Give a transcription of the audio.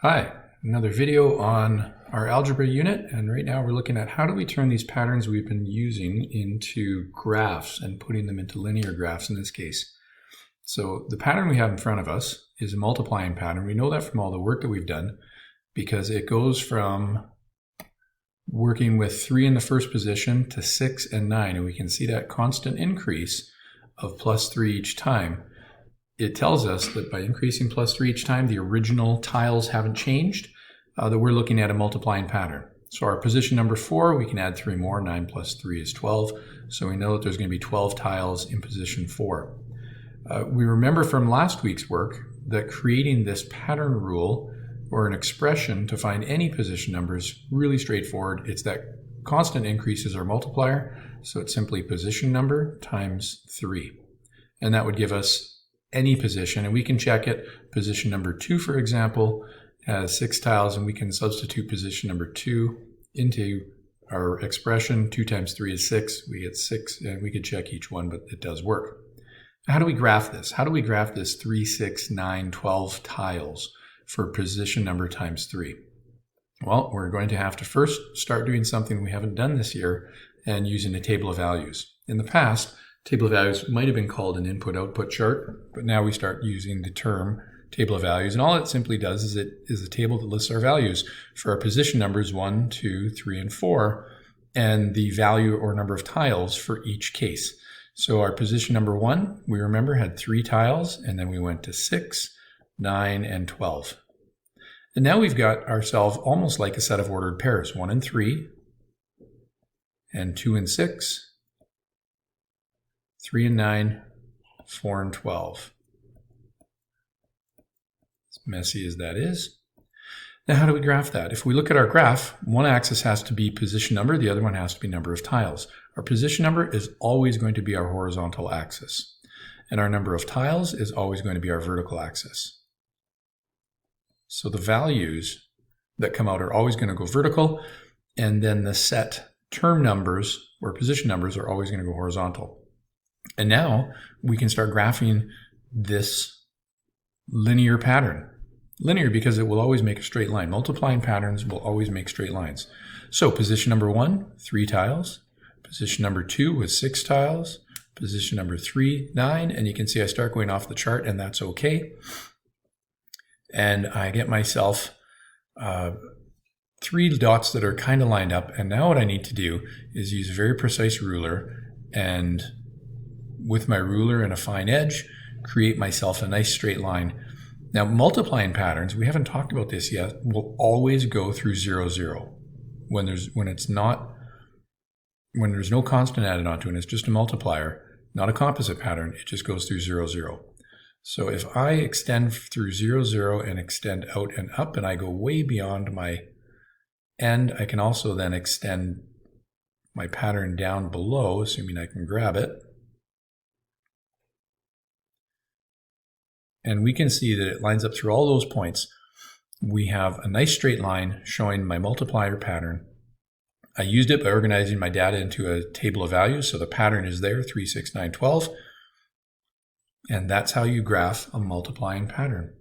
Hi, another video on our algebra unit, and right now we're looking at how do we turn these patterns we've been using into graphs and putting them into linear graphs in this case. So the pattern we have in front of us is a multiplying pattern. We know that from all the work that we've done because it goes from working with 3 in the first position to 6 and 9, and we can see that constant increase of plus 3 each time. It tells us that by increasing plus 3 each time, the original tiles haven't changed, that we're looking at a multiplying pattern. So our position number 4, we can add 3 more. 9 plus 3 is 12. So we know that there's going to be 12 tiles in position 4. We remember from last week's work that creating this pattern rule or an expression to find any position number is really straightforward. It's that constant increase is our multiplier. So it's simply position number times 3. And that would give us any position, and we can check it. Position number 2, for example, has 6 tiles, and we can substitute position number 2 into our expression. 2 times 3 is 6. We get 6, and we could check each one, but it does work. How do we graph this? How do we graph this 3, 6, 9, 12 tiles for position number times 3? Well, we're going to have to first start doing something we haven't done this year and using a table of values. In the past, table of values might have been called an input-output chart, but now we start using the term table of values. And all it simply does is it is a table that lists our values for our position numbers 1, 2, 3, and 4, and the value or number of tiles for each case. So our position number 1, we remember, had 3 tiles, and then we went to 6, 9, and 12. And now we've got ourselves almost like a set of ordered pairs, 1 and 3, and 2 and 6, 3 and 9, 4 and 12. As messy as that is. Now how do we graph that? If we look at our graph, one axis has to be position number, the other one has to be number of tiles. Our position number is always going to be our horizontal axis, and our number of tiles is always going to be our vertical axis. So the values that come out are always going to go vertical, and then the set term numbers or position numbers are always going to go horizontal. And now we can start graphing this linear pattern. Linear because it will always make a straight line. Multiplying patterns will always make straight lines. So position number 1, 3 tiles. Position number 2 was 6 tiles. Position number 3, 9. And you can see I start going off the chart, and that's okay. And I get myself 3 dots that are kind of lined up. And now what I need to do is use a very precise ruler and with my ruler and a fine edge, create myself a nice straight line. Now, multiplying patterns, we haven't talked about this yet, will always go through 0, 0. When there's no constant added onto it, it's just a multiplier, not a composite pattern, it just goes through 0, 0. So if I extend through 0, 0 and extend out and up, and I go way beyond my end, I can also then extend my pattern down below, assuming I can grab it. And we can see that it lines up through all those points. We have a nice straight line showing my multiplier pattern. I used it by organizing my data into a table of values, so the pattern is there, 3, 6, 9, 12. And that's how you graph a multiplying pattern.